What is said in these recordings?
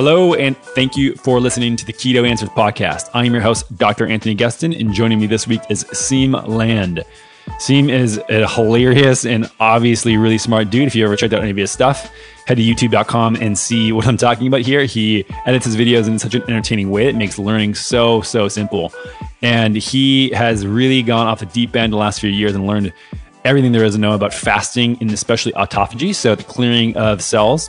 Hello, and thank you for listening to the Keto Answers podcast. I am your host, Dr. Anthony Gustin, and joining me this week is Siim Land. Siim is a hilarious and obviously really smart dude. If you ever checked out any of his stuff, head to youtube.com and see what I'm talking about here. He edits his videos in such an entertaining way. It makes learning so simple. And he has really gone off the deep end the last few years and learned everything there is to know about fasting and especially autophagy, so the clearing of cells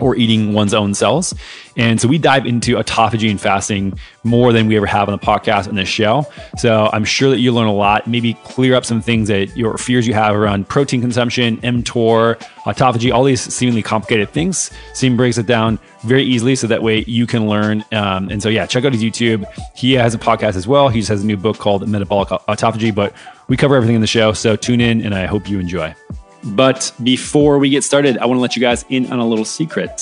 or eating one's own cells. And so we dive into autophagy and fasting more than we ever have on the podcast and this show. So I'm sure that you learn a lot, maybe clear up some things that your fears you have around protein consumption, mTOR, autophagy, all these seemingly complicated things. Siim breaks it down very easily so that way you can learn. And so, yeah, check out his YouTube. He has a podcast as well. He just has a new book called Metabolic Autophagy, but we cover everything in the show. So tune in and I hope you enjoy. But before we get started, I want to let you guys in on a little secret.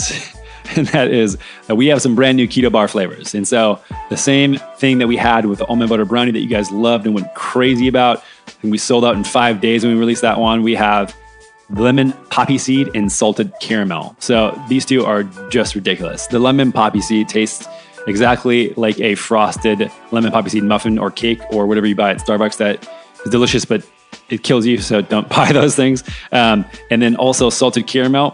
And that is that we have some brand new keto bar flavors. And so the same thing that we had with the almond butter brownie that you guys loved and went crazy about, and we sold out in 5 days when we released that one, we have lemon poppy seed and salted caramel. So these two are just ridiculous. The lemon poppy seed tastes exactly like a frosted lemon poppy seed muffin or cake or whatever you buy at Starbucks that is delicious, but it kills you, so don't buy those things. And then also salted caramel,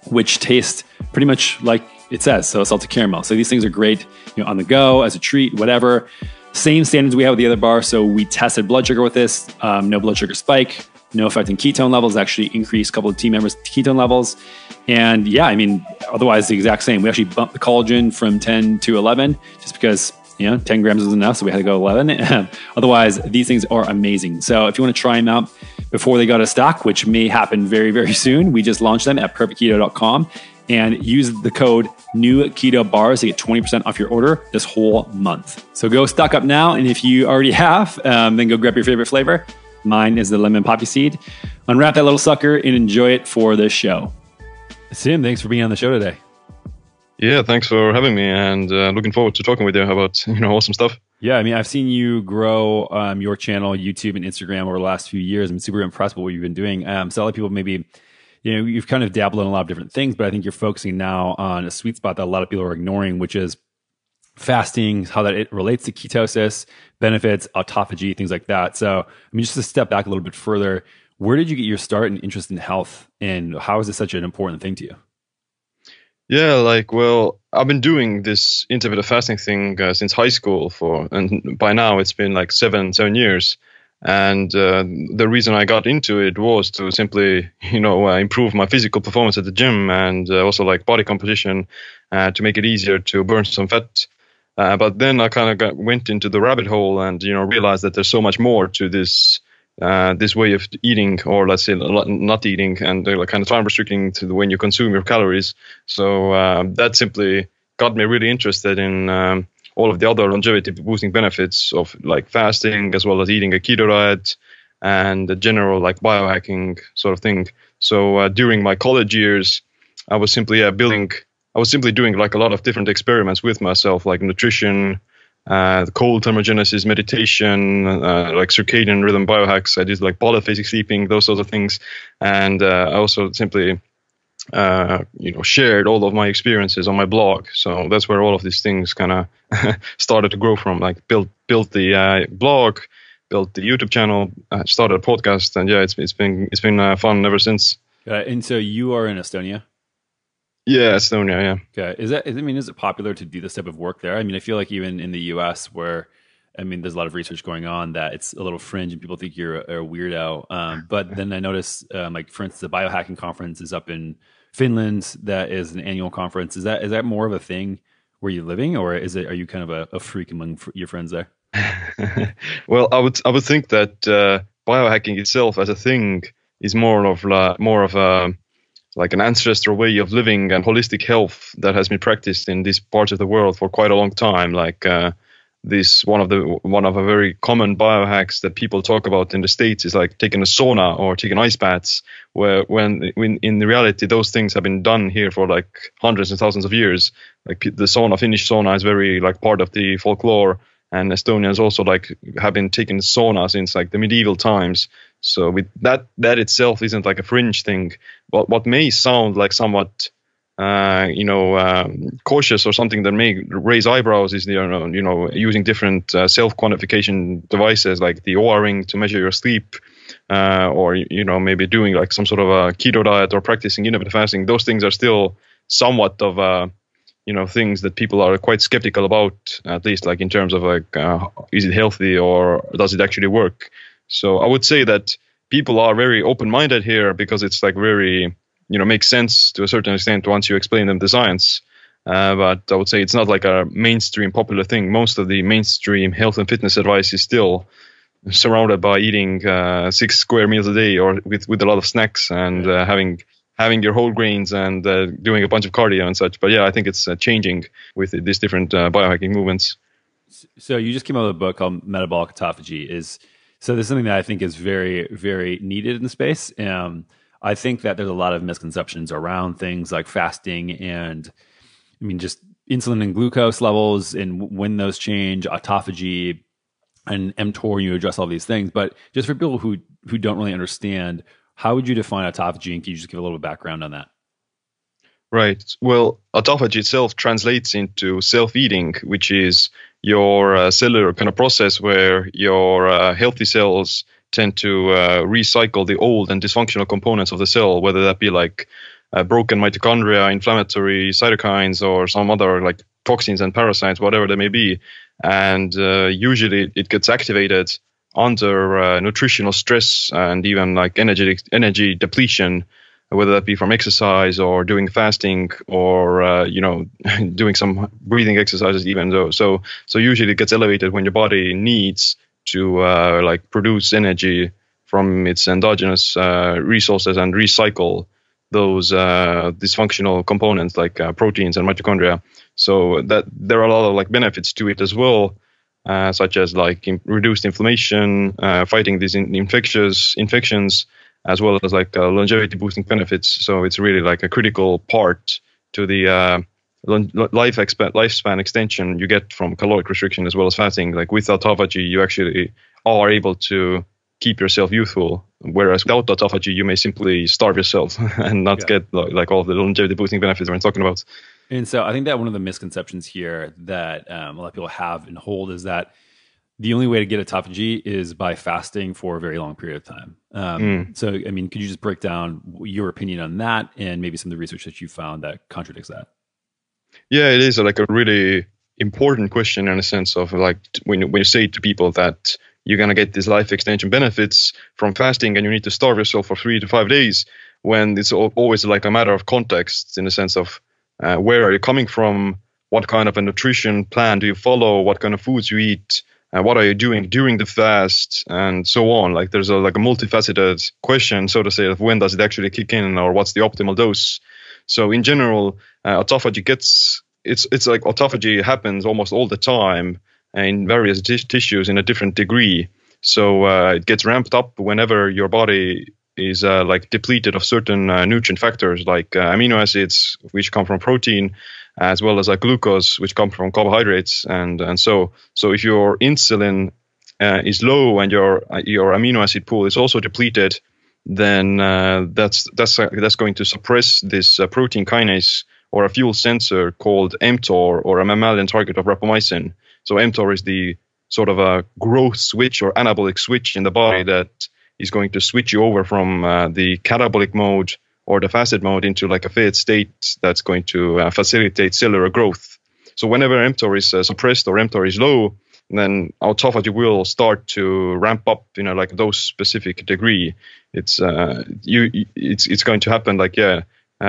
which tastes pretty much like it says, so salted caramel. So these things are great, on the go, as a treat, whatever. Same standards we have with the other bar. So we tested blood sugar with this, no blood sugar spike, no effect in ketone levels, actually increased a couple of team members' ketone levels. And yeah, otherwise the exact same. We actually bumped the collagen from 10 to 11 just because 10 grams is enough, so we had to go 11. Otherwise, these things are amazing. So if you want to try them out before they go to stock, which may happen very, very soon, we just launched them at perfectketo.com and use the code NEWKETOBARS to get 20% off your order this whole month. So go stock up now, and if you already have, then go grab your favorite flavor. Mine is the lemon poppy seed. Unwrap that little sucker and enjoy it for this show. Siim, thanks for being on the show today. Yeah, thanks for having me, and looking forward to talking with you about awesome stuff. Yeah, I've seen you grow your channel, YouTube, and Instagram over the last few years. I'm super impressed with what you've been doing. So a lot of people maybe, you've kind of dabbled in a lot of different things, but I think you're focusing now on a sweet spot that a lot of people are ignoring, which is fasting, how that it relates to ketosis, benefits, autophagy, things like that. So, just to step back a little bit further, where did you get your start and interest in health, and how is this such an important thing to you? Yeah, I've been doing this intermittent fasting thing since high school and by now it's been like seven years. And the reason I got into it was to simply, improve my physical performance at the gym and also like body composition to make it easier to burn some fat. But then I kind of went into the rabbit hole and, realized that there's so much more to this way of eating, or let's say not eating, and kind of time restricting to when you consume your calories. So that simply got me really interested in all of the other longevity boosting benefits of like fasting, as well as eating a keto diet and the general like biohacking sort of thing. So during my college years, I was simply doing like a lot of different experiments with myself, like nutrition, cold thermogenesis, meditation, like circadian rhythm biohacks. I did like polyphasic sleeping, those sorts of things. And I also simply, shared all of my experiences on my blog. So that's where all of these things kind of started to grow from, like built the blog, built the YouTube channel, started a podcast. And yeah, it's been fun ever since. And so you are in Estonia? Yeah, Estonia, yeah. Okay. Is it popular to do this type of work there? I feel like even in the US where, there's a lot of research going on that it's a little fringe and people think you're a weirdo. But then I noticed, for instance, the biohacking conference is up in Finland. That is an annual conference. Is that more of a thing where you're living, or are you kind of a freak among your friends there? Well, I would think that biohacking itself as a thing is more of a like an ancestral way of living and holistic health that has been practiced in these parts of the world for quite a long time. Like this one of a very common biohacks that people talk about in the States is like taking a sauna or taking ice baths, when in reality those things have been done here for like hundreds and thousands of years. Like the Finnish sauna is very like part of the folklore, and Estonians also like have been taking sauna since like the medieval times. So with that itself isn't like a fringe thing. But what may sound like somewhat cautious or something that may raise eyebrows is using different self-quantification devices like the Oura Ring to measure your sleep, or maybe doing like some sort of a keto diet or practicing intermittent fasting. Those things are still somewhat of things that people are quite skeptical about, at least like in terms of like is it healthy or does it actually work. So I would say that people are very open-minded here because it's like very makes sense to a certain extent once you explain them the science. But I would say it's not like a mainstream popular thing. Most of the mainstream health and fitness advice is still surrounded by eating 6 square meals a day or with a lot of snacks and having your whole grains and doing a bunch of cardio and such. But yeah, I think it's changing with these different biohacking movements. So you just came out with a book called Metabolic Autophagy. So this is something that I think is very, very needed in the space. I think that there's a lot of misconceptions around things like fasting and, just insulin and glucose levels and when those change, autophagy and mTOR. You address all these things, but just for people who don't really understand, how would you define autophagy? And can you just give a little background on that? Right. Well, autophagy itself translates into self-eating, which is your cellular kind of process where your healthy cells tend to recycle the old and dysfunctional components of the cell, whether that be like broken mitochondria, inflammatory cytokines, or some other like toxins and parasites, whatever they may be. And usually it gets activated under nutritional stress and even like energy depletion, whether that be from exercise or doing fasting or doing some breathing exercises even though. So usually it gets elevated when your body needs to like produce energy from its endogenous resources and recycle those dysfunctional components like proteins and mitochondria. So that there are a lot of like benefits to it as well, such as like reduced inflammation, fighting these infections, as well as like longevity boosting benefits. So it's really like a critical part to the lifespan extension you get from caloric restriction as well as fasting. Like with autophagy, you actually are able to keep yourself youthful, whereas without autophagy, you may simply starve yourself and not get like all the longevity boosting benefits we're talking about. And so I think that one of the misconceptions here that a lot of people have and hold is that the only way to get autophagy is by fasting for a very long period of time. So, could you just break down your opinion on that and maybe some of the research that you found that contradicts that? Yeah, it is like a really important question in a sense of like when you say to people that you're going to get these life extension benefits from fasting and you need to starve yourself for 3 to 5 days, when it's always like a matter of context in the sense of where are you coming from, what kind of a nutrition plan do you follow, what kind of foods you eat, what are you doing during the fast, and so on. Like there's a multifaceted question, so to say, of when does it actually kick in or what's the optimal dose. So in general, autophagy it's like autophagy happens almost all the time in various tissues in a different degree. So it gets ramped up whenever your body is like depleted of certain nutrient factors like amino acids, which come from protein, as well as like glucose, which come from carbohydrates, and so if your insulin is low and your amino acid pool is also depleted, then that's going to suppress this protein kinase or a fuel sensor called mTOR, or a mammalian target of rapamycin. So mTOR is the sort of a growth switch or anabolic switch in the body that is going to switch you over from the catabolic mode or the fasted mode into like a fed state that's going to facilitate cellular growth. So whenever mTOR is suppressed or mTOR is low, then autophagy will start to ramp up, like those specific degree. It's going to happen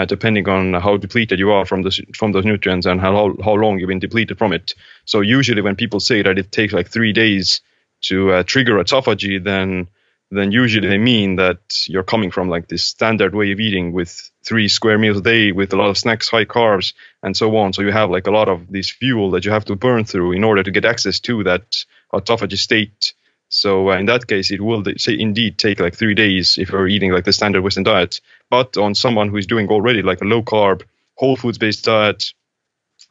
depending on how depleted you are from those nutrients and how long you've been depleted from it. So usually when people say that it takes like 3 days to trigger autophagy, then usually they mean that you're coming from like this standard way of eating with 3 square meals a day with a lot of snacks, high carbs, and so on. So you have like a lot of this fuel that you have to burn through in order to get access to that autophagy state. So in that case, it will indeed take like 3 days if you're eating like the standard Western diet. But on someone who is doing already like a low carb, whole foods based diet,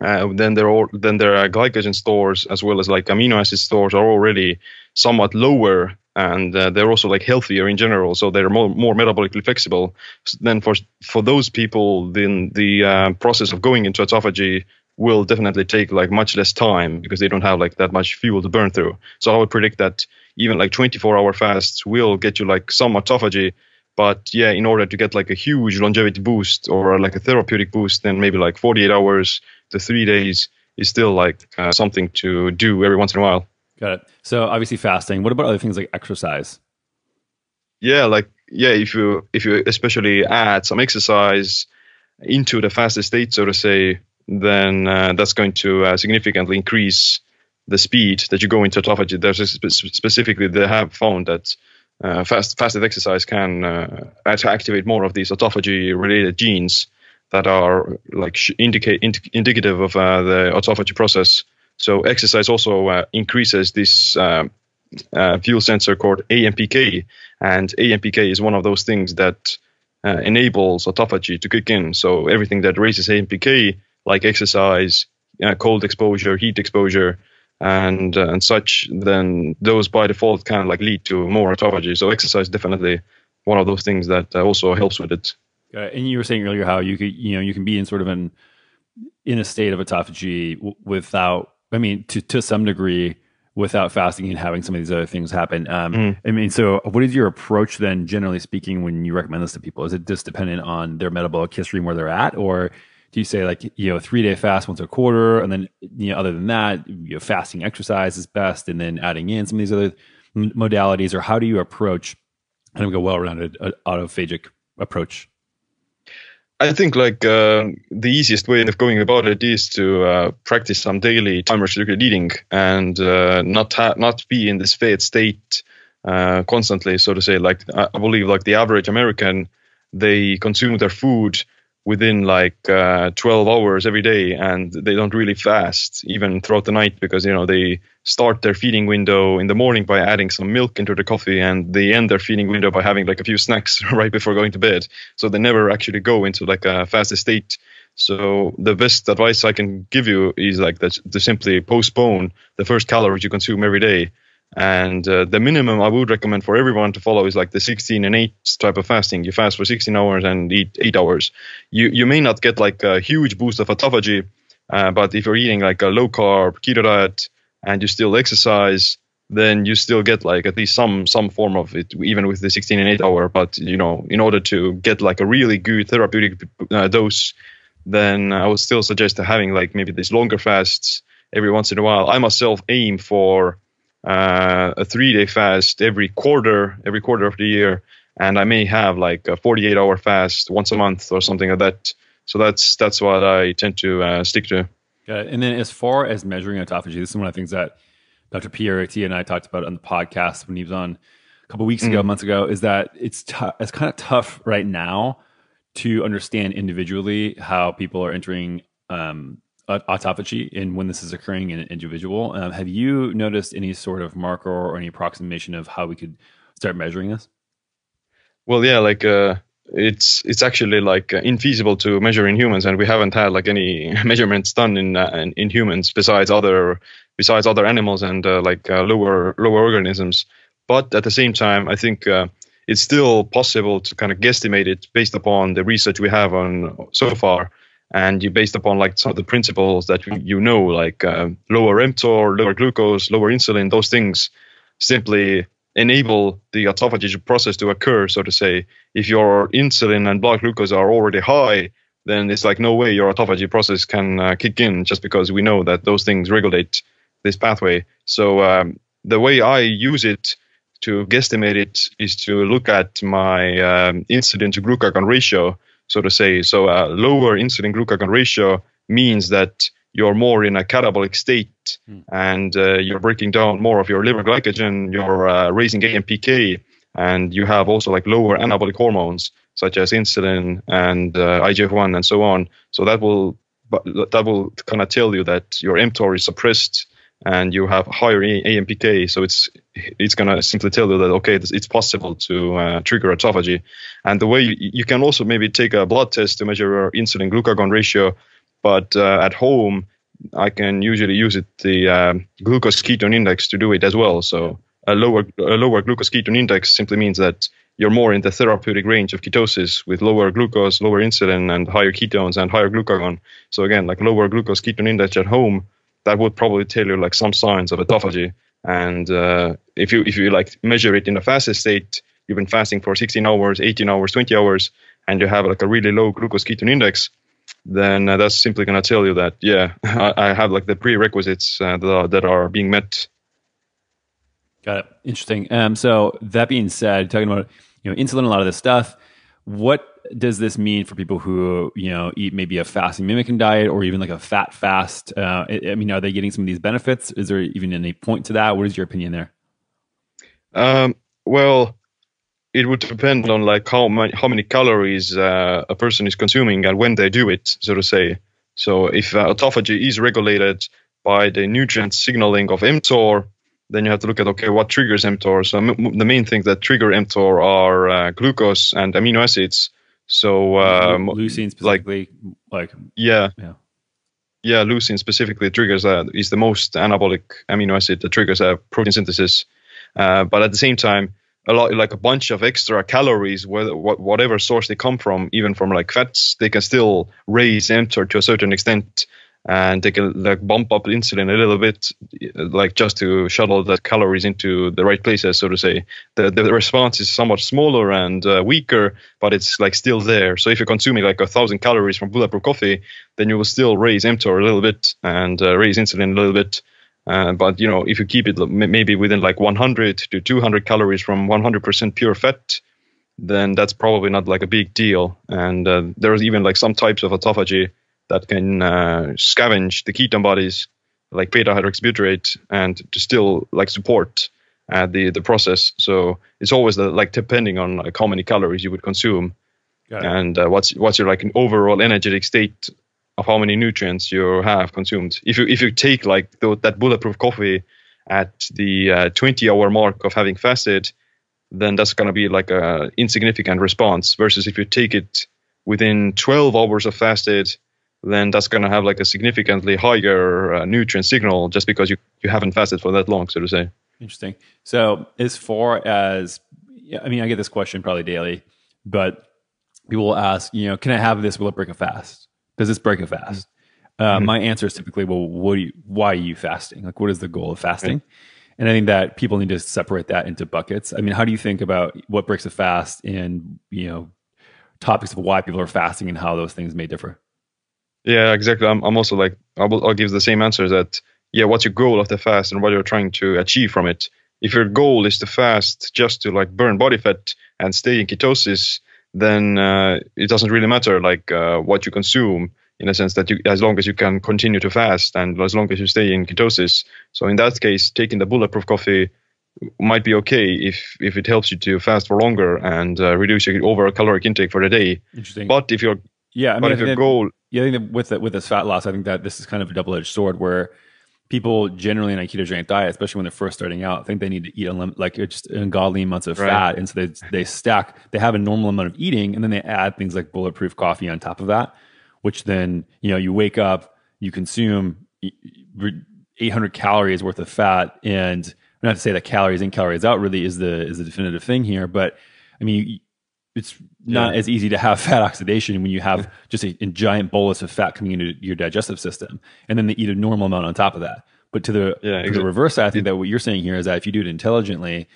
then their glycogen stores as well as like amino acid stores are already somewhat lower, and they're also like healthier in general, so they're more metabolically flexible. Then for those people, then the process of going into autophagy will definitely take like much less time because they don't have like that much fuel to burn through. So I would predict that even like 24-hour fasts will get you like some autophagy. But yeah, in order to get like a huge longevity boost or like a therapeutic boost, then maybe like 48 hours to 3 days is still like something to do every once in a while. Got it. So obviously fasting. What about other things like exercise? Yeah, if you especially add some exercise into the fasted state, so to say, then that's going to significantly increase the speed that you go into autophagy. There's specifically they have found that fasted exercise can activate more of these autophagy-related genes that are like indicative of the autophagy process. So exercise also increases this fuel sensor called AMPK, and AMPK is one of those things that enables autophagy to kick in. So everything that raises AMPK, like exercise, cold exposure, heat exposure, and such, then those by default can like lead to more autophagy. So exercise is definitely one of those things that also helps with it. And you were saying earlier how you can be in sort of in a state of autophagy without, I mean, to some degree, without fasting and having some of these other things happen. I mean, so what is your approach then, generally speaking, when you recommend this to people? Is it just dependent on their metabolic history and where they're at, or do you say like 3-day fast once a quarter, and then other than that, fasting exercise is best, and then adding in some of these other modalities, or how do you approach kind of a well-rounded autophagic approach? I think like the easiest way of going about it is to practice some daily time restricted eating and not be in this fed state constantly, so to say. Like I believe like the average American, they consume their food within like 12 hours every day, and they don't really fast even throughout the night because they start their feeding window in the morning by adding some milk into the coffee, and they end their feeding window by having like a few snacks right before going to bed. So they never actually go into like a fasted state. So the best advice I can give you is like that, to simply postpone the first calories you consume every day. And the minimum I would recommend for everyone to follow is like the 16 and 8 type of fasting. You fast for 16 hours and eat 8 hours. You may not get like a huge boost of autophagy, but if you're eating like a low carb keto diet and you still exercise, then you still get like at least some form of it, even with the 16 and 8 hour. But in order to get like a really good therapeutic dose, then I would still suggest having like maybe these longer fasts every once in a while. I myself aim for a 3-day fast every quarter of the year, and I may have like a 48-hour fast once a month or something like that. So that's what I tend to stick to. And then as far as measuring autophagy, this is one of the things that Dr. Pierre T and I talked about on the podcast when he was on a couple of weeks ago, months ago, is that it's kind of tough right now to understand individually how people are entering autophagy and when this is occurring in an individual. Have you noticed any sort of marker or any approximation of how we could start measuring this? Well, yeah, like it's actually like infeasible to measure in humans, and we haven't had like any measurements done in humans besides other animals and lower organisms. But at the same time, I think it's still possible to kind of guesstimate it based upon the research we have on so far. And you based upon like some of the principles that like lower mTOR, lower glucose, lower insulin, those things simply enable the autophagy process to occur, so to say. If your insulin and blood glucose are already high, then it's like no way your autophagy process can kick in, just because we know that those things regulate this pathway. So the way I use it to guesstimate it is to look at my insulin to glucagon ratio, so to say. So lower insulin glucagon ratio means that you're more in a catabolic state, and you're breaking down more of your liver glycogen, you're raising AMPK, and you have also like lower anabolic hormones such as insulin and IGF-1 and so on. So that will kind of tell you that your mTOR is suppressed and you have higher AMPK. So it's going to simply tell you that, okay, it's possible to trigger autophagy. And the way you can also maybe take a blood test to measure your insulin glucagon ratio, But at home, I can usually use the glucose ketone index to do it as well. So a lower glucose ketone index simply means that you're more in the therapeutic range of ketosis with lower glucose, lower insulin, and higher ketones and higher glucagon. So again, like lower glucose ketone index at home, that would probably tell you like some signs of autophagy. And if you like measure it in a fasted state, you've been fasting for 16 hours, 18 hours, 20 hours, and you have like a really low glucose ketone index, then that's simply going to tell you that, yeah, I have like the prerequisites that are being met. Got it. Interesting. So that being said, talking about insulin, a lot of this stuff, what does this mean for people who eat maybe a fasting mimicking diet or even like a fat fast? I mean, are they getting some of these benefits? Is there even any point to that? What is your opinion there? Well, it would depend on like how many calories a person is consuming and when they do it, so to say. So if autophagy is regulated by the nutrient signaling of mTOR, then you have to look at, okay, what triggers mTOR? So the main things that trigger mTOR are glucose and amino acids. So leucine specifically, yeah, leucine specifically triggers is the most anabolic amino acid that triggers protein synthesis. But at the same time, a bunch of extra calories, whatever source they come from, even from like fats, they can still raise mTOR to a certain extent. And they can like bump up insulin a little bit, like just to shuttle the calories into the right places, so to say. The response is somewhat smaller and weaker, but it's like still there. So if you're consuming like 1,000 calories from Bulletproof Coffee, then you will still raise mTOR a little bit and raise insulin a little bit. But if you keep it maybe within like 100 to 200 calories from 100% pure fat, then that's probably not like a big deal. And there's even like some types of autophagy that can scavenge the ketone bodies like beta-hydroxybutyrate and to still like support the process. So it's always like depending on like how many calories you would consume and what's your like an overall energetic state of how many nutrients you have consumed. If you take like that Bulletproof Coffee at the 20-hour mark of having fasted, then that's going to be like a insignificant response versus if you take it within 12 hours of fasted, then that's going to have like a significantly higher nutrient signal just because you haven't fasted for that long, so to say. Interesting. So as far as, I mean, I get this question probably daily, but people will ask, can I have this? Will it break a fast? Does this break a fast? My answer is typically, well, why are you fasting? Like, what is the goal of fasting? Right. And I think that people need to separate that into buckets. I mean, how do you think about what breaks a fast and, topics of why people are fasting and how those things may differ? Yeah, exactly. I'm also like, I'll give the same answer that, what's your goal of the fast and what you're trying to achieve from it? If your goal is to fast just to like burn body fat and stay in ketosis, then it doesn't really matter like what you consume, in a sense that as long as you can continue to fast and as long as you stay in ketosis. So in that case, taking the Bulletproof Coffee might be okay if it helps you to fast for longer and reduce your overall caloric intake for the day. Interesting. But if your goal, I think that with this fat loss, I think that this is kind of a double-edged sword where people generally in a ketogenic diet, especially when they're first starting out, think they need to eat like just ungodly amounts of fat, and so they have a normal amount of eating, and then they add things like Bulletproof Coffee on top of that, which then you wake up, you consume 800 calories worth of fat, and not to say that calories in, calories out really is the definitive thing here, but I mean it's not as easy to have fat oxidation when you have just a giant bolus of fat coming into your digestive system, and then they eat a normal amount on top of that. But to the reverse side, I think that what you're saying here is that if you do it intelligently,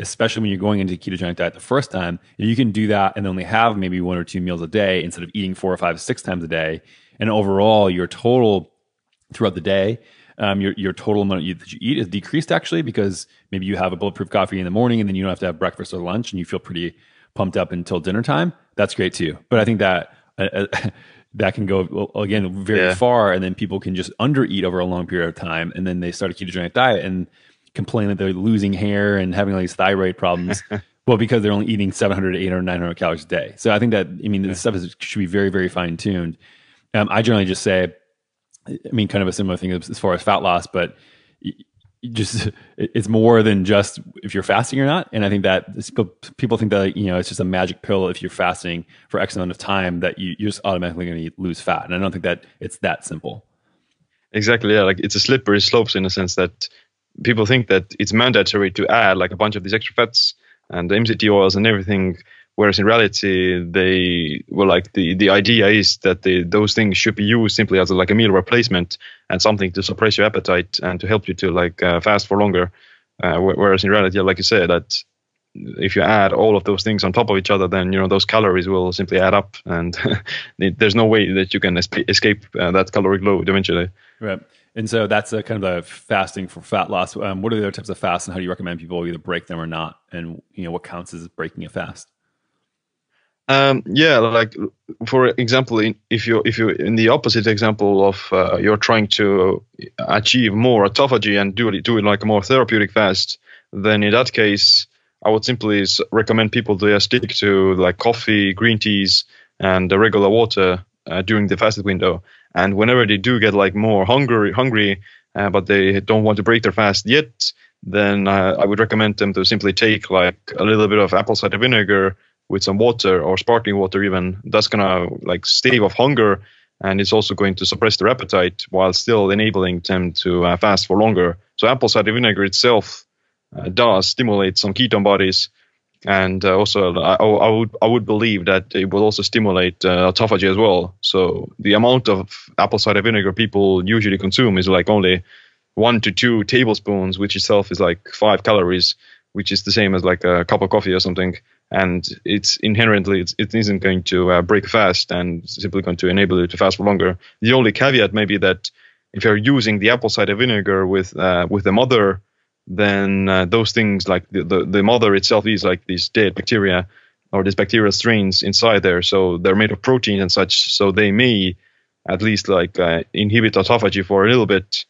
especially when you're going into a ketogenic diet the first time, you can do that and only have maybe 1 or 2 meals a day instead of eating 4 or 5, 6 times a day. And overall, your total throughout the day, your total amount that you eat is decreased actually, because maybe you have a Bulletproof Coffee in the morning and then you don't have to have breakfast or lunch and you feel pretty pumped up until dinner time. That's great too. But I think that that can go again very far, and then people can just undereat over a long period of time, and then they start a ketogenic diet and complain that they're losing hair and having all these thyroid problems. Well, because they're only eating 700, 800, 900 calories a day. So I think that, this stuff should be very, very fine tuned. I generally just say, kind of a similar thing as far as fat loss, but it's more than just if you're fasting or not. And I think that people think that, it's just a magic pill. If you're fasting for X amount of time, that you're just automatically going to lose fat. And I don't think that it's that simple. Exactly. Yeah. Like it's a slippery slope in the sense that people think that it's mandatory to add like a bunch of these extra fats and the MCT oils and everything. Whereas in reality, the idea is that those things should be used simply as like a meal replacement and something to suppress your appetite and to help you to fast for longer. Whereas in reality, like you said, that if you add all of those things on top of each other, then those calories will simply add up, and there's no way that you can escape that caloric load eventually. Right. And so that's a kind of a fasting for fat loss. What are the other types of fasts, and how do you recommend people either break them or not? And what counts as breaking a fast? Like for example, if you're in the opposite example of you're trying to achieve more autophagy and do it like a more therapeutic fast, then in that case, I would simply recommend people to stick to like coffee, green teas, and regular water during the fasted window. And whenever they do get like more hungry, but they don't want to break their fast yet, then I would recommend them to simply take like a little bit of apple cider vinegar with some water or sparkling water even. That's gonna like stave off hunger, and it's also going to suppress their appetite while still enabling them to fast for longer. So apple cider vinegar itself does stimulate some ketone bodies, and also I would believe that it will also stimulate autophagy as well. So the amount of apple cider vinegar people usually consume is like only 1 to 2 tablespoons, which itself is like 5 calories, which is the same as like a cup of coffee or something. And it's inherently, it isn't going to break fast and simply going to enable you to fast for longer. The only caveat may be that if you're using the apple cider vinegar with the mother, then those things like the mother itself is like these dead bacteria or these bacterial strains inside there. So they're made of protein and such. So they may at least like inhibit autophagy for a little bit.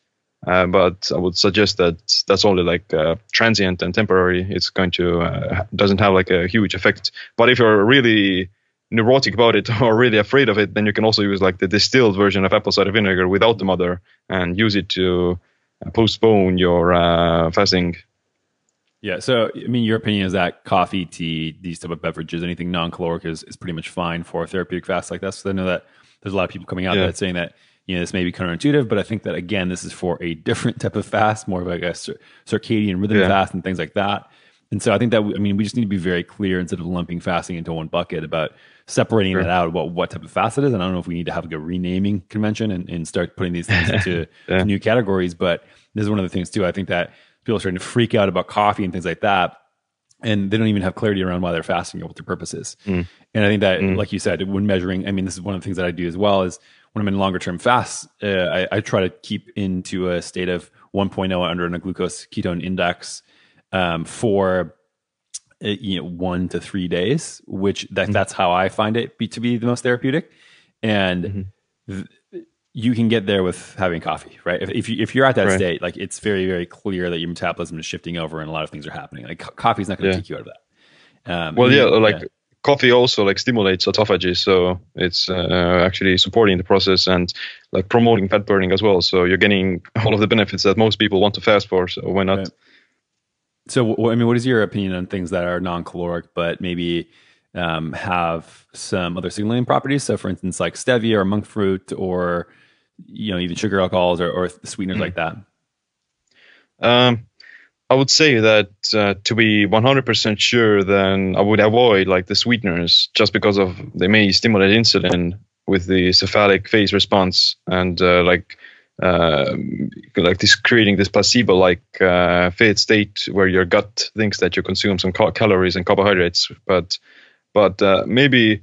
But I would suggest that that's only like transient and temporary. It's going to doesn't have like a huge effect. But if you're really neurotic about it or really afraid of it, then you can also use like the distilled version of apple cider vinegar without the mother and use it to postpone your fasting. Yeah. So, I mean, your opinion is that coffee, tea, these type of beverages, anything non-caloric is pretty much fine for a therapeutic fast like this. So I know that there's a lot of people coming out that saying that, this may be counterintuitive, but I think that, again, this is for a different type of fast, more of like a circadian rhythm fast and things like that. And so I think that, we just need to be very clear instead of lumping fasting into one bucket about separating that out about what type of fast it is. And I don't know if we need to have like a renaming convention and start putting these things into new categories. But this is one of the things too. I think that people are starting to freak out about coffee and things like that, and they don't even have clarity around why they're fasting or what their purpose is. And I think that, like you said, when measuring, this is one of the things that I do as well is, when I'm in longer term fasts, I try to keep into a state of 1.0 under a glucose ketone index for 1 to 3 days, which that's how I find it to be the most therapeutic. And you can get there with having coffee, right? If you're at that state, like it's very, very clear that your metabolism is shifting over and a lot of things are happening. Like coffee is not going to take you out of that. Coffee also like stimulates autophagy, so it's actually supporting the process and like promoting fat burning as well. So you're getting all of the benefits that most people want to fast for. So why not? Right. So what is your opinion on things that are non-caloric but maybe have some other signaling properties? So for instance, like stevia or monk fruit, or even sugar alcohols or sweeteners like that. I would say that to be 100% sure, then I would avoid like the sweeteners just because of they may stimulate insulin with the cephalic phase response and like this creating this placebo-like fed state where your gut thinks that you consume some calories and carbohydrates, but maybe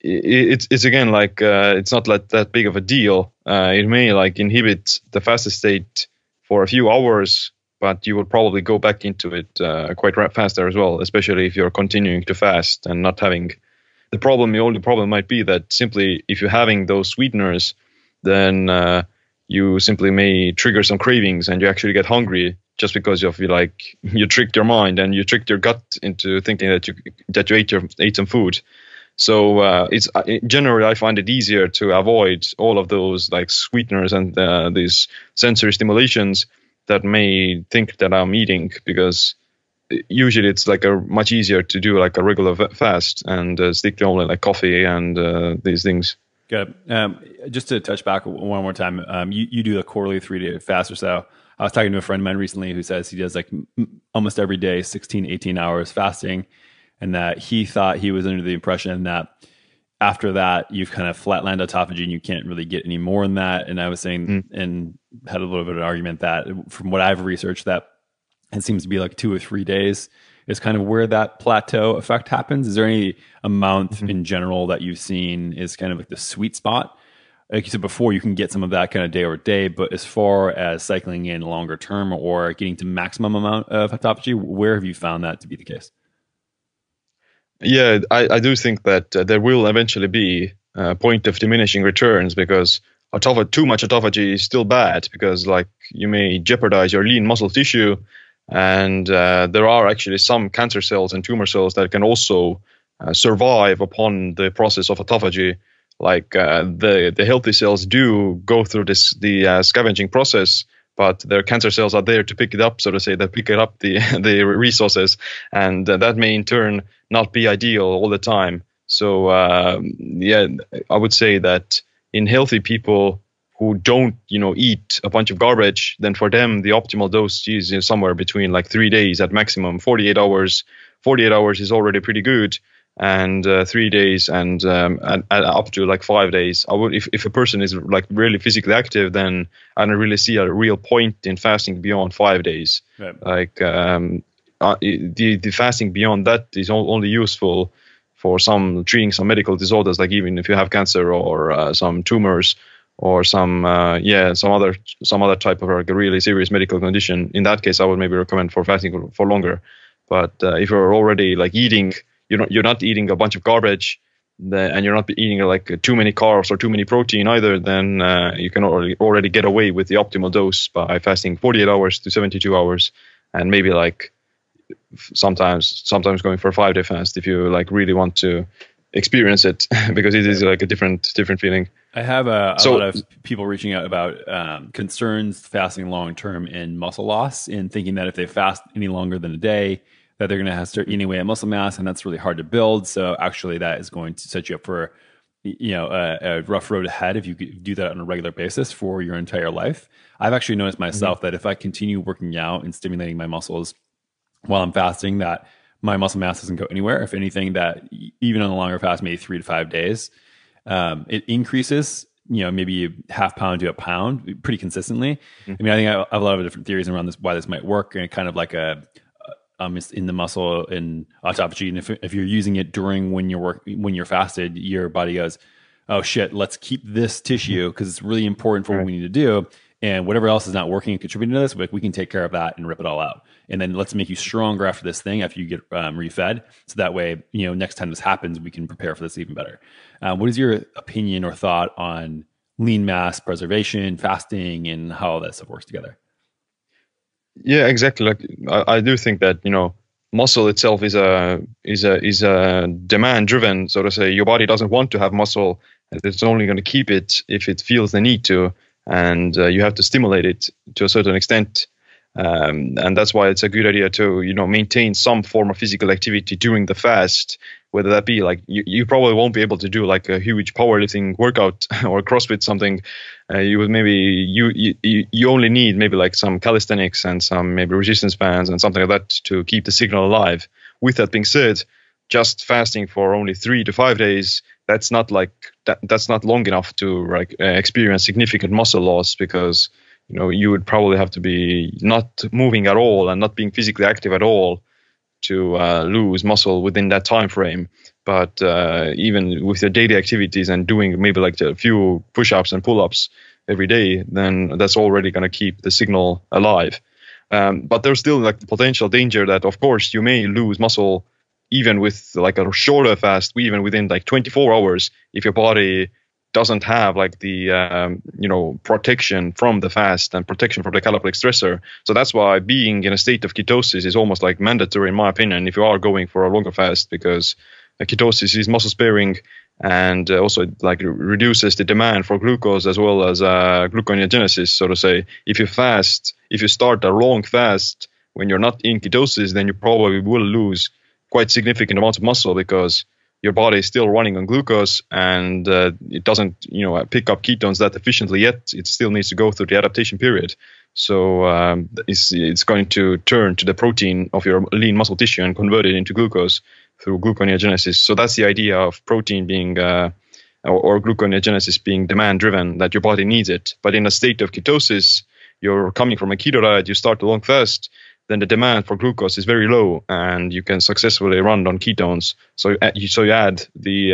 it's again like it's not like that big of a deal. It may like inhibit the fasted state for a few hours, but you will probably go back into it quite faster as well, especially if you're continuing to fast and not having the problem. The only problem might be that simply if you're having those sweeteners, then you simply may trigger some cravings and you actually get hungry just because of you tricked your mind and you tricked your gut into thinking that you ate some food. So it's generally I find it easier to avoid all of those like sweeteners and these sensory stimulations that may think that I'm eating, because usually it's like a much easier to do like a regular fast and stick to only like coffee and these things. Good. Just to touch back one more time, you do a quarterly 3-day fast or so. I was talking to a friend of mine recently who says he does like almost every day, 16, 18 hours fasting, and that he thought he was under the impression that after that, you've kind of flatlined autophagy and you can't really get any more than that. And I was saying, and had a little bit of an argument that from what I've researched, that it seems to be like 2 or 3 days is kind of where that plateau effect happens. Is there any amount in general that you've seen is kind of like the sweet spot? Like you said before, you can get some of that kind of day over day, but as far as cycling in longer term or getting to maximum amount of autophagy, where have you found that to be the case? Yeah, I do think that there will eventually be a point of diminishing returns, because too much autophagy is still bad, because like you may jeopardize your lean muscle tissue, and there are actually some cancer cells and tumor cells that can also survive upon the process of autophagy. Like the healthy cells do go through the scavenging process, but their cancer cells are there to pick it up, so to say. They pick it up the resources, and that may in turn not be ideal all the time. So yeah, I would say that in healthy people who don't eat a bunch of garbage, then for them the optimal dose is somewhere between like 3 days at maximum. 48 hours is already pretty good. And 3 days and up to like 5 days. I would, if a person is like really physically active, then I don't really see a real point in fasting beyond 5 days. Right. Like the fasting beyond that is only useful for treating some medical disorders, like even if you have cancer or some tumors or some other type of like a really serious medical condition. In that case, I would maybe recommend for fasting for longer. But if you're already like eating, you're not eating a bunch of garbage, and you're not eating like too many carbs or too many protein either, then you can already get away with the optimal dose by fasting 48 hours to 72 hours, and maybe like sometimes going for a 5-day fast if you like really want to experience it, because it is like a different feeling. I have a lot of people reaching out about concerns fasting long term in muscle loss, and thinking that if they fast any longer than a day, that they're going to have to start eating away at muscle mass, and that's really hard to build. So actually that is going to set you up for a rough road ahead if you do that on a regular basis for your entire life. I've actually noticed myself that if I continue working out and stimulating my muscles while I'm fasting, that my muscle mass doesn't go anywhere. If anything, that even on the longer fast, maybe 3 to 5 days, it increases, maybe a half pound to a pound pretty consistently. I mean, I think I have a lot of different theories around this, why this might work, and kind of like in the muscle in autophagy. And if you're using it during when you're fasted, your body goes, oh shit, let's keep this tissue because it's really important for what we need to do. And whatever else is not working and contributing to this, we can take care of that and rip it all out. And then let's make you stronger after this thing, after you get refed. So that way, next time this happens, we can prepare for this even better. What is your opinion or thought on lean mass preservation, fasting, and how all that stuff works together? Yeah, exactly. Like I do think that muscle itself is a demand driven, so to say. Your body doesn't want to have muscle; it's only going to keep it if it feels the need to, and you have to stimulate it to a certain extent. And that's why it's a good idea to maintain some form of physical activity during the fast, whether that be like you probably won't be able to do like a huge powerlifting workout or CrossFit something. You would maybe you only need maybe like some calisthenics and some maybe resistance bands and something like that to keep the signal alive. With that being said, just fasting for only 3 to 5 days, that's not long enough to experience significant muscle loss, because you would probably have to be not moving at all and not being physically active at all to lose muscle within that time frame. But even with your daily activities and doing maybe like a few push-ups and pull-ups every day, then that's already going to keep the signal alive. But there's still like the potential danger that, of course, you may lose muscle even with like a shorter fast, even within like 24 hours, if your body doesn't have like the protection from the fast and protection from the caloric stressor. So that's why being in a state of ketosis is almost like mandatory, in my opinion, if you are going for a longer fast, because ketosis is muscle sparing and also like reduces the demand for glucose as well as gluconeogenesis. So to say, if you start a long fast when you're not in ketosis, then you probably will lose quite significant amounts of muscle because your body is still running on glucose and it doesn't pick up ketones that efficiently yet. It still needs to go through the adaptation period. So it's going to turn to the protein of your lean muscle tissue and convert it into glucose through gluconeogenesis. So that's the idea of protein being or gluconeogenesis being demand driven, that your body needs it. But in a state of ketosis, you're coming from a keto diet, you start a long fast, then the demand for glucose is very low and you can successfully run on ketones. So you add the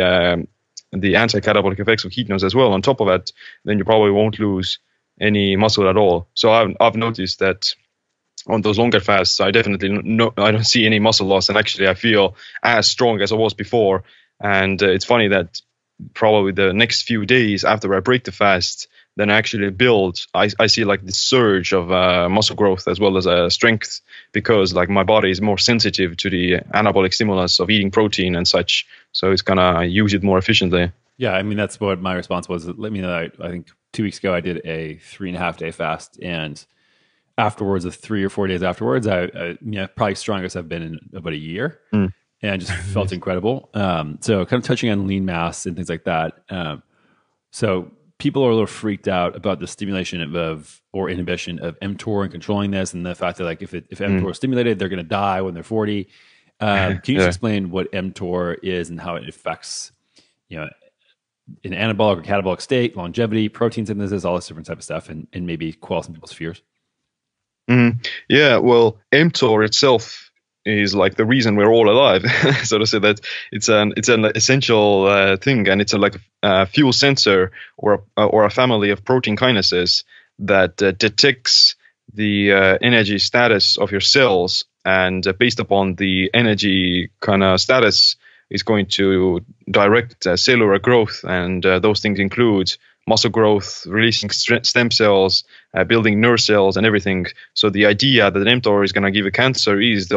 anti-catabolic effects of ketones as well on top of that, then you probably won't lose any muscle at all. So I've noticed that on those longer fasts, I definitely I don't see any muscle loss, and actually I feel as strong as I was before. And it's funny that probably the next few days after I break the fast, then I actually I see like this surge of muscle growth as well as strength, because like my body is more sensitive to the anabolic stimulus of eating protein and such. So it's gonna use it more efficiently. Yeah, I mean, that's what my response was. Let me know. I think 2 weeks ago I did a 3.5 day fast, and afterwards, the 3 or 4 days afterwards, I probably strongest I've been in about a year, and just felt incredible. So kind of touching on lean mass and things like that. So people are a little freaked out about the stimulation of or inhibition of mTOR and controlling this, and the fact that like if mTOR is stimulated, they're going to die when they're 40. Can you just explain what mTOR is and how it affects, in anabolic or catabolic state, longevity, protein synthesis, all this different type of stuff, and maybe quell some people's fears? Yeah, well, mTOR itself is like the reason we're all alive. So to say that it's an essential thing, and it's like a fuel sensor or a family of protein kinases that detects the energy status of your cells, and based upon the energy kind of status is going to direct cellular growth, and those things include muscle growth, releasing stem cells, building nerve cells, and everything. So the idea that mTOR is going to give a cancer is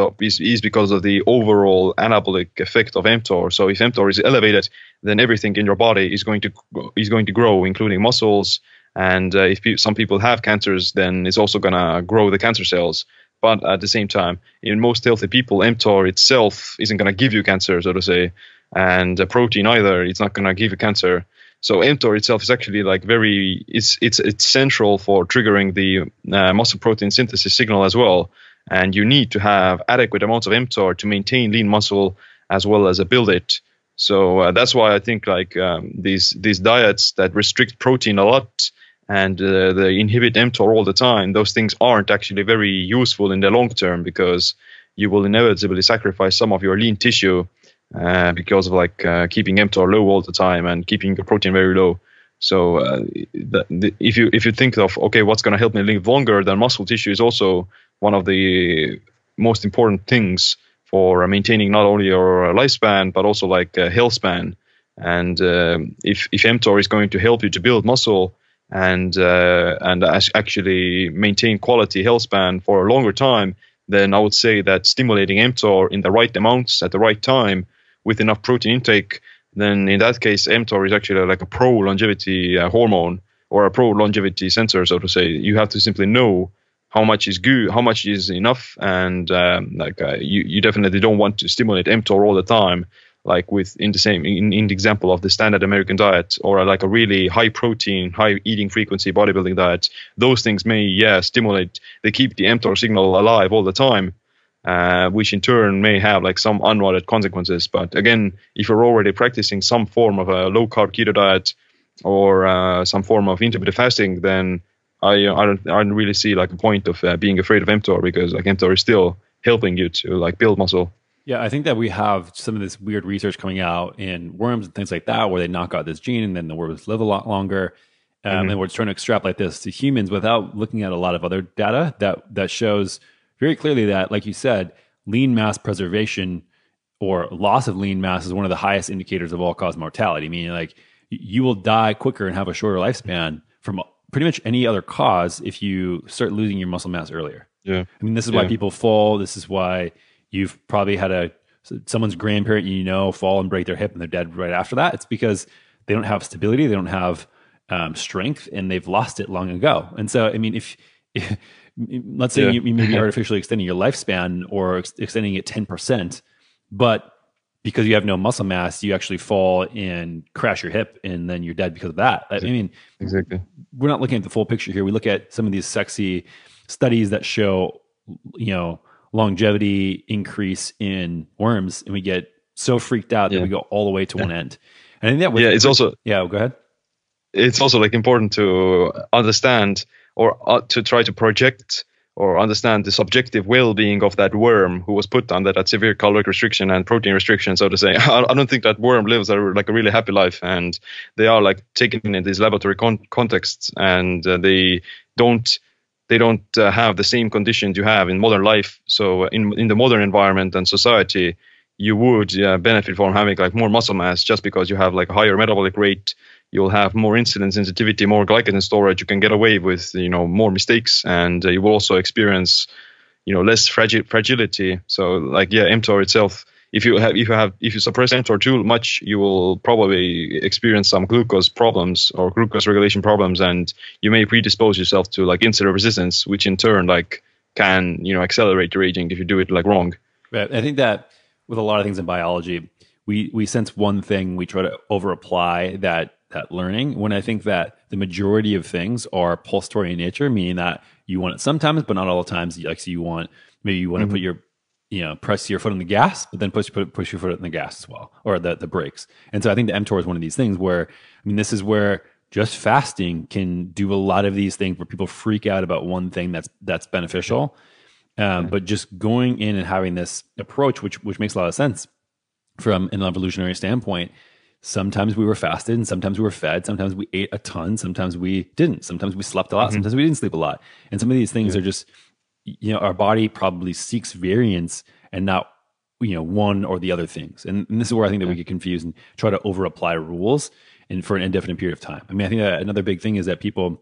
because of the overall anabolic effect of mTOR. So if mTOR is elevated, then everything in your body is going to grow, including muscles. And if some people have cancers, then it's also going to grow the cancer cells. But at the same time, in most healthy people, mTOR itself isn't going to give you cancer, so to say, and protein either. It's not going to give you cancer. So mTOR itself is actually like it's central for triggering the muscle protein synthesis signal as well. And you need to have adequate amounts of mTOR to maintain lean muscle as well as build it. So that's why I think like these diets that restrict protein a lot and they inhibit mTOR all the time, those things aren't actually very useful in the long term, because you will inevitably sacrifice some of your lean tissue because of like keeping mTOR low all the time and keeping the protein very low. So if you think of, okay, what's going to help me live longer, then muscle tissue is also one of the most important things for maintaining not only your lifespan but also like health span. And if mTOR is going to help you to build muscle and actually maintain quality health span for a longer time, then I would say that stimulating mTOR in the right amounts at the right time with enough protein intake, then in that case, mTOR is actually like a pro-longevity hormone or a pro-longevity sensor, so to say. You have to simply know how much is good, how much is enough, and you definitely don't want to stimulate mTOR all the time, like in the example of the standard American diet, or like a really high protein, high eating frequency bodybuilding diet. Those things may stimulate, they keep the mTOR signal alive all the time, which in turn may have like some unwanted consequences. But again, if you're already practicing some form of a low carb keto diet or some form of intermittent fasting, then I don't really see like a point of being afraid of mTOR, because like mTOR is still helping you to like build muscle. Yeah, I think that we have some of this weird research coming out in worms and things like that, where they knock out this gene and then the worms live a lot longer. And we're trying to extrapolate this to humans without looking at a lot of other data that shows very clearly that, like you said, lean mass preservation or loss of lean mass is one of the highest indicators of all-cause mortality. Meaning, like, you will die quicker and have a shorter lifespan from pretty much any other cause if you start losing your muscle mass earlier. Yeah, I mean, this is why people fall. This is why you've probably had a someone's grandparent, fall and break their hip and they're dead right after that, it's because they don't have stability, they don't have strength, and they've lost it long ago. And so, I mean, if let's say you may be artificially extending your lifespan or extending it 10%, but because you have no muscle mass, you actually fall and crash your hip, and then you're dead because of that. I mean, exactly. We're not looking at the full picture here. We look at some of these sexy studies that show, longevity increase in worms, and we get so freaked out that we go all the way to one end. And I think that it's also go ahead. It's also like important to understand or to try to project or understand the subjective well-being of that worm who was put under that severe caloric restriction and protein restriction, so to say. I don't think that worm lives like a really happy life, and they are like taken in these laboratory contexts, and they don't have the same conditions you have in modern life. So in the modern environment and society, you would benefit from having like more muscle mass just because you have like a higher metabolic rate. You'll have more insulin sensitivity, more glycogen storage. You can get away with more mistakes, and you will also experience less fragility. So like mTOR itself, if you suppress mTOR too much, you will probably experience some glucose problems or glucose regulation problems, and you may predispose yourself to like insulin resistance, which in turn like can accelerate your aging if you do it like wrong. Right. I think that with a lot of things in biology, we sense one thing, we try to over apply that learning, when I think that the majority of things are pulsatory in nature, meaning that you want it sometimes, but not all the times. Like, so you want to put your, press your foot on the gas, but then push your foot on the gas as well, or the brakes. And so I think the mTOR is one of these things where, this is where just fasting can do a lot of these things where people freak out about one thing that's beneficial. But just going in and having this approach, which makes a lot of sense from an evolutionary standpoint. Sometimes we were fasted, and sometimes we were fed. Sometimes we ate a ton. Sometimes we didn't. Sometimes we slept a lot. Sometimes we didn't sleep a lot. And some of these things are just, our body probably seeks variance and not, one or the other things. And this is where I think that we get confused and try to over apply rules and for an indefinite period of time. I mean, I think that another big thing is that people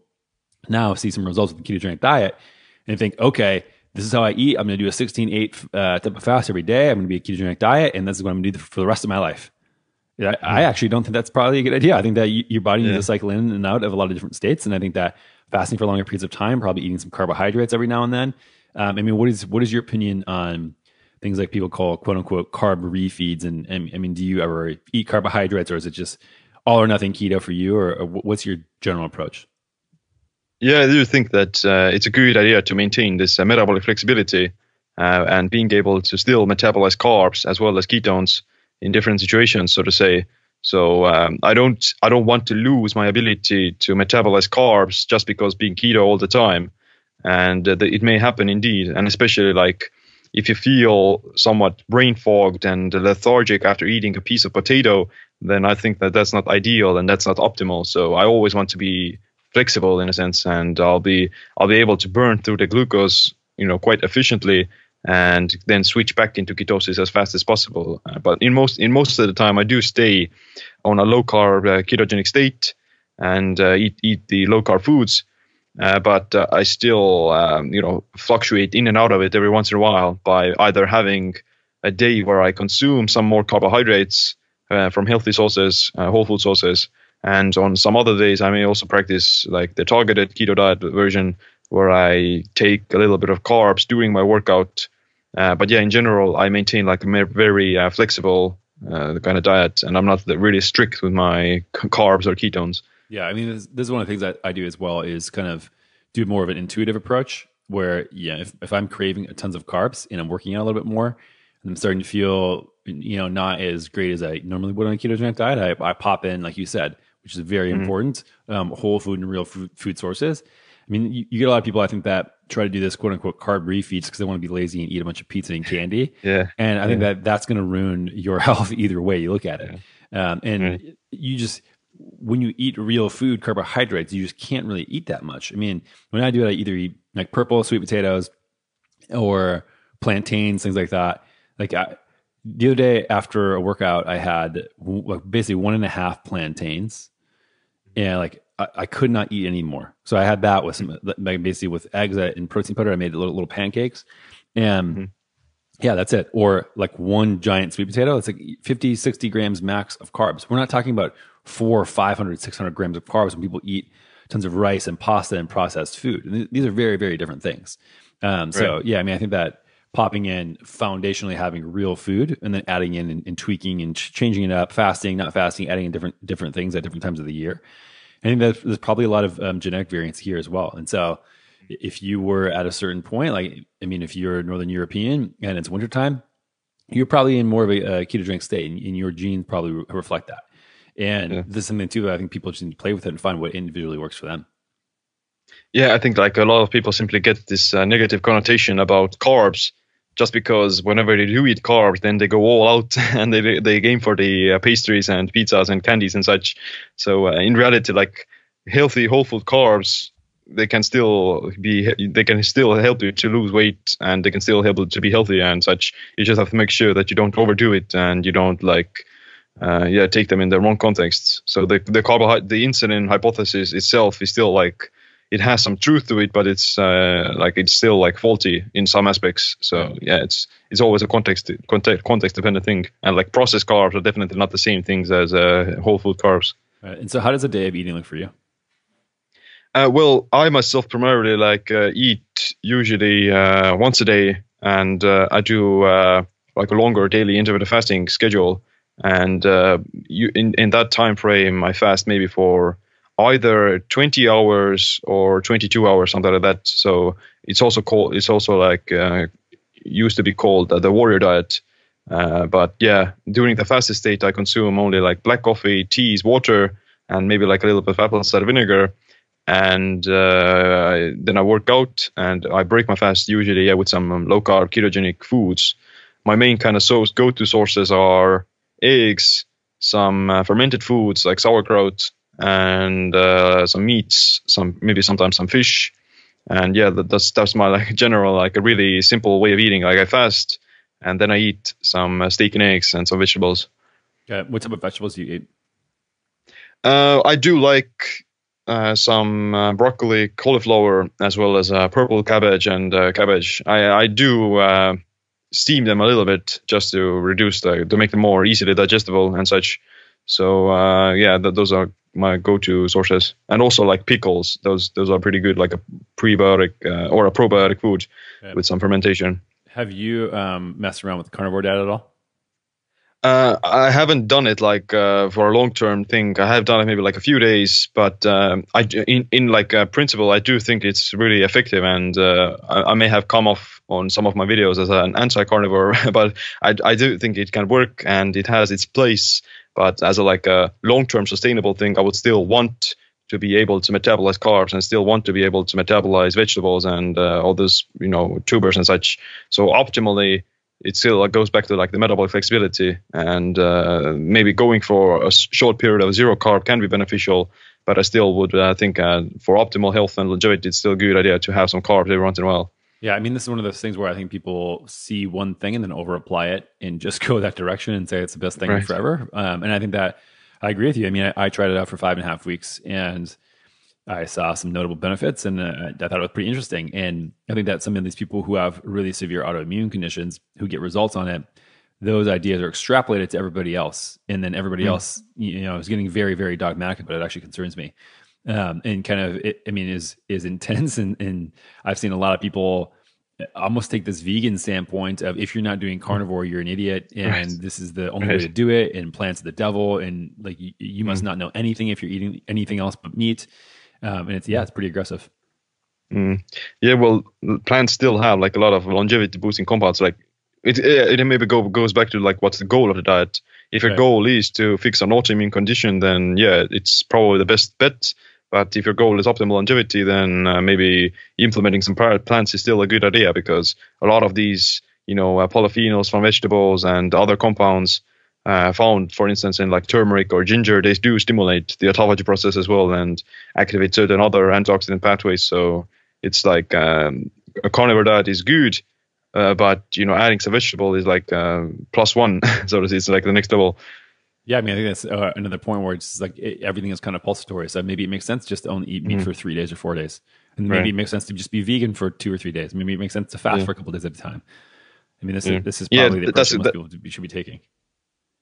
now see some results with the ketogenic diet and think, okay, this is how I eat. I'm going to do a 16-8 type of fast every day. I'm going to be a ketogenic diet, and this is what I'm going to do for the rest of my life. I actually don't think that's probably a good idea. I think that your body needs to cycle in and out of a lot of different states, and I think that fasting for longer periods of time, probably eating some carbohydrates every now and then. What is your opinion on things like people call quote unquote carb refeeds? And do you ever eat carbohydrates, or is it just all or nothing keto for you, or what's your general approach? Yeah, I do think that it's a good idea to maintain this metabolic flexibility and being able to still metabolize carbs as well as ketones in different situations, so to say. So I don't want to lose my ability to metabolize carbs just because being keto all the time. And it may happen indeed. And especially like if you feel somewhat brain fogged and lethargic after eating a piece of potato, then I think that that's not ideal and that's not optimal. So I always want to be flexible in a sense, and I'll be able to burn through the glucose, quite efficiently, and then switch back into ketosis as fast as possible. But in most of the time, I do stay on a low carb ketogenic state and eat the low carb foods. But I still fluctuate in and out of it every once in a while by either having a day where I consume some more carbohydrates from healthy sources, whole food sources, and on some other days I may also practice like the targeted keto diet version, where I take a little bit of carbs during my workout. But in general, I maintain like a very flexible kind of diet, and I'm not really strict with my carbs or ketones. Yeah, I mean, this is one of the things that I do as well, is kind of do more of an intuitive approach where, if I'm craving tons of carbs and I'm working out a little bit more and I'm starting to feel, not as great as I normally would on a ketogenic diet, I pop in, like you said, which is very important, whole food and real food sources. I mean, you get a lot of people, I think, that try to do this quote unquote carb refeeds because they want to be lazy and eat a bunch of pizza and candy. And I think that's going to ruin your health either way you look at it. You just, when you eat real food, carbohydrates, you just can't really eat that much. I mean, when I do it, I either eat like purple sweet potatoes or plantains, things like that. Like the other day after a workout, I had basically 1.5 plantains, and like I could not eat anymore. So I had that with some, basically with eggs and protein powder. I made little pancakes, and Yeah, that's it. Or like one giant sweet potato, it's like 50, 60 grams max of carbs. We're not talking about 400, 500, 600 grams of carbs when people eat tons of rice and pasta and processed food. And these are very, very different things. So yeah, I mean, I think that popping in foundationally having real food and then adding in and tweaking and changing it up, fasting, not fasting, adding in different things at different times of the year. I think that there's probably a lot of genetic variance here as well. And so if you were at a certain point, like, I mean, if you're Northern European and it's wintertime, you're probably in more of a ketogenic state and your genes probably reflect that. And this is something too that I think people just need to play with it and find what individually works for them. Yeah, I think like a lot of people simply get this negative connotation about carbs just because whenever they do eat carbs, then they go all out and they aim for the pastries and pizzas and candies and such. So in reality, like healthy whole food carbs, they can still help you to lose weight and they can still help you to be healthy and such. You just have to make sure that you don't overdo it and you don't like take them in the wrong context. So the insulin hypothesis itself is still like, it has some truth to it, but it's still like faulty in some aspects. So yeah, it's always a context dependent thing. And like processed carbs are definitely not the same things as whole food carbs. Right. And so how does a day of eating look for you? Well, I myself primarily like eat usually once a day, and I do like a longer daily intermittent fasting schedule. And in that time frame, I fast maybe for either 20 hours or 22 hours, something like that. So it's also like used to be called the warrior diet. But yeah, during the fasted state, I consume only like black coffee, teas, water, and maybe like a little bit of apple cider vinegar. And then I work out and I break my fast usually with some low carb ketogenic foods. My main kind of go-to sources are eggs, some fermented foods like sauerkraut, and some meats, sometimes some fish. And yeah, that's my like general, like a really simple way of eating. Like I fast and then I eat some steak and eggs and some vegetables. What type of vegetables do you eat? I do like some broccoli, cauliflower, as well as purple cabbage and cabbage. I do steam them a little bit just to make them more easily digestible and such. So those are my go-to sources, and also like pickles. Those are pretty good, like a prebiotic or a probiotic food with some fermentation. Have you messed around with the carnivore diet at all? I haven't done it like for a long-term thing. I have done it maybe like a few days, but in like principle, I do think it's really effective, and I may have come off on some of my videos as an anti-carnivore, but I do think it can work and it has its place. But as a long-term sustainable thing, I would still want to be able to metabolize carbs and still want to be able to metabolize vegetables and all those, tubers and such. So optimally, it still goes back to like the metabolic flexibility, and maybe going for a short period of zero carb can be beneficial. But I still would think for optimal health and longevity, it's still a good idea to have some carbs every once in a while. Yeah, I mean, this is one of those things where I think people see one thing and then over-apply it and just go that direction and say it's the best thing forever. And I think that I agree with you. I mean, I tried it out for 5.5 weeks and I saw some notable benefits, and I thought it was pretty interesting. And I think that some of these people who have really severe autoimmune conditions who get results on it, those ideas are extrapolated to everybody else. And then everybody else, is getting very, very dogmatic, but it actually concerns me. And kind of, is intense. And I've seen a lot of people almost take this vegan standpoint of, if you're not doing carnivore, you're an idiot. And this is the only way to do it. And plants are the devil. And like, you must not know anything if you're eating anything else but meat. And it's pretty aggressive. Yeah, well, plants still have like a lot of longevity boosting compounds. Like it maybe goes back to like, what's the goal of the diet? If your goal is to fix an autoimmune condition, then yeah, it's probably the best bet. But if your goal is optimal longevity, then maybe implementing some plants is still a good idea, because a lot of these, polyphenols from vegetables and other compounds found, for instance, in like turmeric or ginger, they do stimulate the autophagy process as well and activate certain other antioxidant pathways. So it's like a carnivore diet is good, but adding some vegetable is like plus one, so to say. It's like the next level. Yeah, I mean, I think that's another point where it's like everything is kind of pulsatory. So maybe it makes sense just to only eat meat for 3 days or 4 days, and maybe it makes sense to just be vegan for 2 or 3 days. Maybe it makes sense to fast for a couple of days at a time. I mean, Yeah, this is yeah, probably the approach that most people should be taking.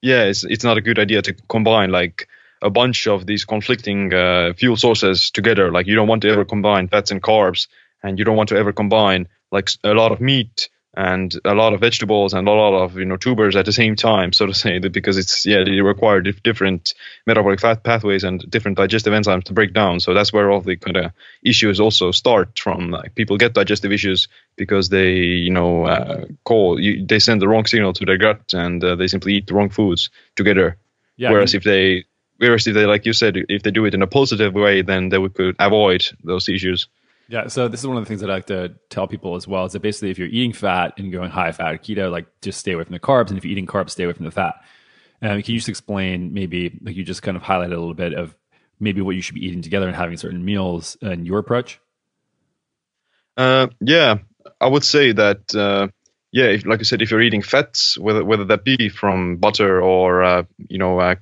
yeah, it's not a good idea to combine like a bunch of these conflicting fuel sources together. Like you don't want to ever combine fats and carbs, and you don't want to ever combine like a lot of meat and a lot of vegetables and a lot of tubers at the same time, so to say, because they require different metabolic fat pathways and different digestive enzymes to break down. So that's where all the kind of issues also start from. Like people get digestive issues because they they send the wrong signal to their gut, and they simply eat the wrong foods together. Yeah, Whereas if they, like you said, if they do it in a positive way, then they could avoid those issues. Yeah, so this is one of the things that I like to tell people as well, is that basically if you're eating fat and going high fat keto, like just stay away from the carbs, and if you're eating carbs, stay away from the fat. Can you just explain, maybe like you just kind of highlighted a little bit of maybe what you should be eating together and having certain meals and your approach? Yeah, I would say that like you said, if you're eating fats, whether that be from butter or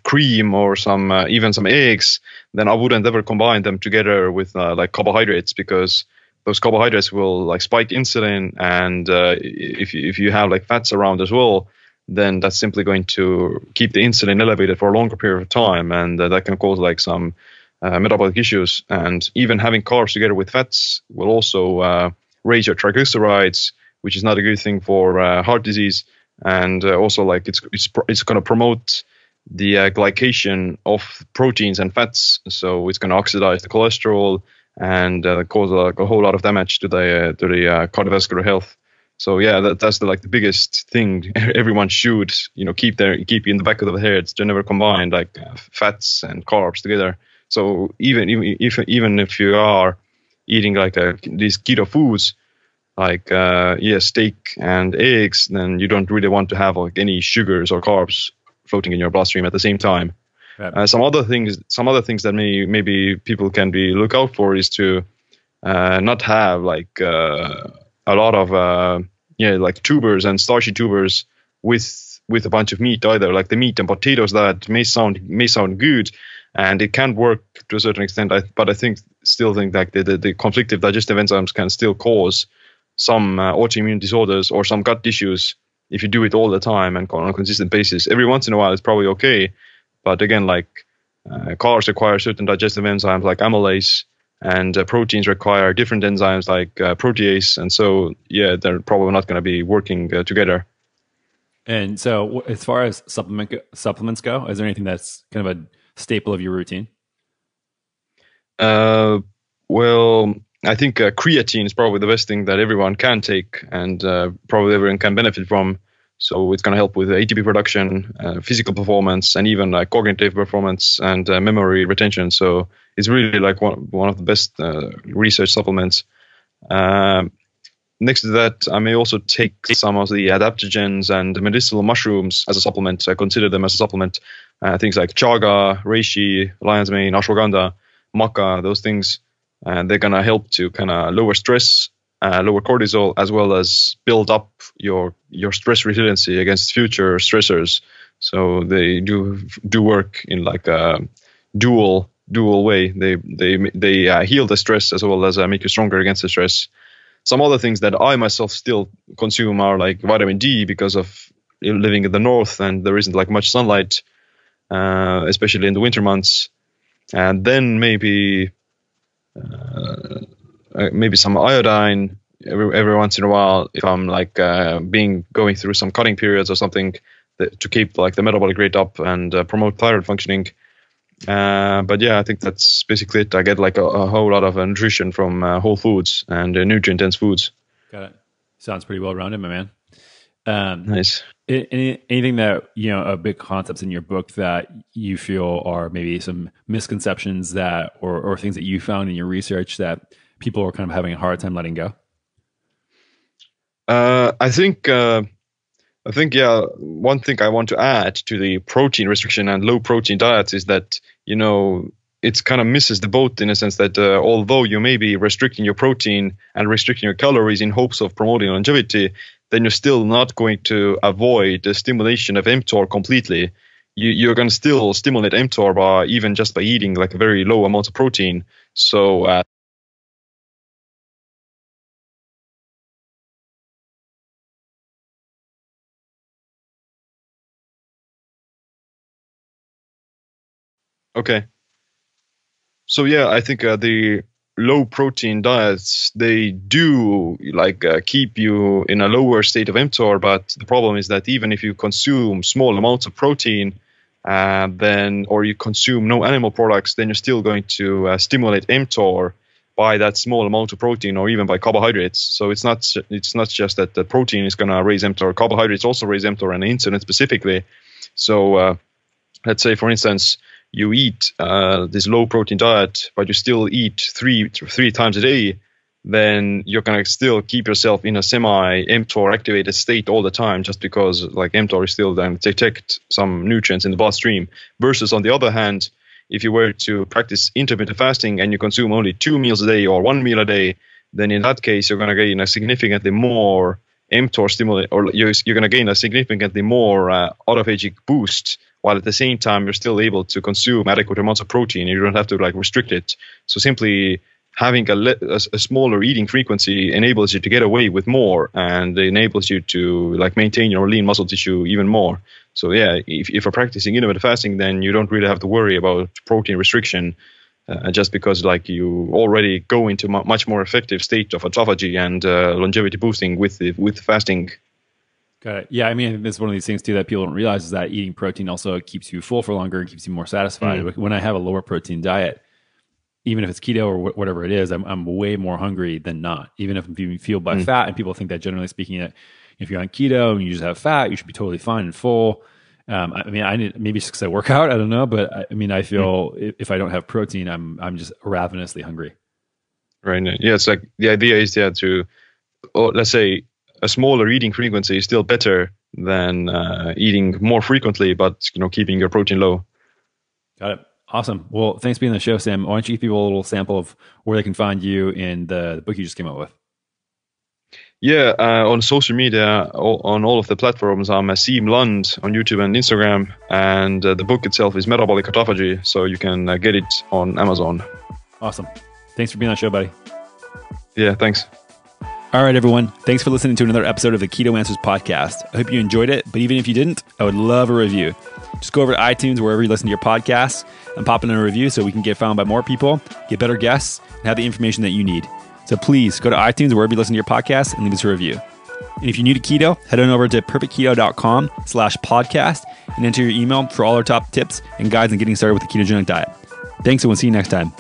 cream or some even some eggs, then I wouldn't ever combine them together with like carbohydrates, because those carbohydrates will like spike insulin, and if you have like fats around as well, then that's simply going to keep the insulin elevated for a longer period of time, and that can cause like some metabolic issues. And even having carbs together with fats will also raise your triglycerides, which is not a good thing for heart disease. And also, like it's going to promote the glycation of proteins and fats, so it's going to oxidize the cholesterol and cause a whole lot of damage to the cardiovascular health. So yeah, that's the the thing everyone should keep in the back of their heads, to never combine like fats and carbs together. So even if you are eating like these keto foods, like steak and eggs, then you don't really want to have like any sugars or carbs floating in your bloodstream at the same time. Right. Some other things that maybe people can look out for is to not have like a lot of like tubers and starchy tubers with a bunch of meat either. Like the meat and potatoes, that may sound good, and it can work to a certain extent. But I still think like the conflictive digestive enzymes can still cause some autoimmune disorders or some gut issues if you do it all the time and on a consistent basis. Every once in a while, it's probably okay, but again, like carbs require certain digestive enzymes like amylase, and proteins require different enzymes like protease, and so they're probably not going to be working together. And so, as far as supplements go, is there anything that's kind of a staple of your routine? Well, I think creatine is probably the best thing that everyone can take, and probably everyone can benefit from. So it's going to help with ATP production, physical performance, and even like cognitive performance and memory retention. So it's really like one of the best research supplements. Next to that, I may also take some of the adaptogens and medicinal mushrooms as a supplement. I consider them as a supplement. Things like chaga, reishi, lion's mane, ashwagandha, maca, those things. And they're going to help to kind of lower stress, lower cortisol, as well as build up your stress resiliency against future stressors. So they do work in like a dual way. They heal the stress as well as make you stronger against the stress. Some other things that I myself still consume are like vitamin D, because of living in the north and there isn't like much sunlight, especially in the winter months. And then maybe some iodine every once in a while if I'm like going through some cutting periods or something, to keep like the metabolic rate up and promote thyroid functioning. But yeah, I think that's basically it. I get like a whole lot of nutrition from whole foods and nutrient-dense foods. Got it. Sounds pretty well rounded, my man. Nice. Anything that, big concepts in your book that you feel are maybe some misconceptions that, or things that you found in your research that people are kind of having a hard time letting go? I think one thing I want to add to the protein restriction and low protein diets is that it's kind of misses the boat in a sense that although you may be restricting your protein and restricting your calories in hopes of promoting longevity, then you're still not going to avoid the stimulation of mTOR completely. You're going to still stimulate mTOR by eating like a very low amount of protein. So Okay. So yeah, I think the low protein diets, they do like keep you in a lower state of mTOR, but the problem is that even if you consume small amounts of protein, then or you consume no animal products, then you're still going to stimulate mTOR by that small amount of protein or even by carbohydrates. So it's not just that the protein is going to raise mTOR. Carbohydrates also raise mTOR, and insulin specifically. So let's say, for instance, you eat this low protein diet, but you still eat three times a day, then you're going to still keep yourself in a semi-mTOR activated state all the time, just because like mTOR is still then detect some nutrients in the bloodstream. Versus on the other hand, if you were to practice intermittent fasting and you consume only 2 meals a day or 1 meal a day, then in that case you're going to gain a significantly more mTOR stimulate, or you're going to gain a significantly more autophagic boost, while at the same time you're still able to consume adequate amounts of protein. You don't have to like restrict it. So simply having a smaller eating frequency enables you to get away with more, and enables you to like maintain your lean muscle tissue even more. So yeah, if you're practicing intermittent fasting, then you don't really have to worry about protein restriction, just because like you already go into much more effective state of autophagy and longevity boosting with fasting. Got it. Yeah, I mean, it's one of these things too that people don't realize is that eating protein also keeps you full for longer and keeps you more satisfied. When I have a lower protein diet, even if it's keto or whatever it is, I'm way more hungry than not. Even if I'm being fueled by fat, and people think that generally speaking, that if you're on keto and you just have fat, you should be totally fine and full. I mean, I need, maybe it's because I work out, I don't know, but I mean, I feel if I don't have protein, I'm just ravenously hungry. Right. Yeah, it's like the idea is let's say a smaller eating frequency is still better than eating more frequently, but keeping your protein low. Got it. Awesome. Well, thanks for being on the show, Sam. Why don't you give people a little sample of where they can find you in the book you just came out with? Yeah, on social media, on all of the platforms, I'm Siim Land on YouTube and Instagram, and the book itself is Metabolic Autophagy, so you can get it on Amazon. Awesome. Thanks for being on the show, buddy. Yeah, thanks. All right, everyone. Thanks for listening to another episode of the Keto Answers podcast. I hope you enjoyed it, but even if you didn't, I would love a review. Just go over to iTunes, wherever you listen to your podcasts, and pop in a review so we can get found by more people, get better guests, and have the information that you need. So please go to iTunes, wherever you listen to your podcasts, and leave us a review. And if you're new to keto, head on over to perfectketo.com/podcast and enter your email for all our top tips and guides on getting started with the ketogenic diet. Thanks, and we'll see you next time.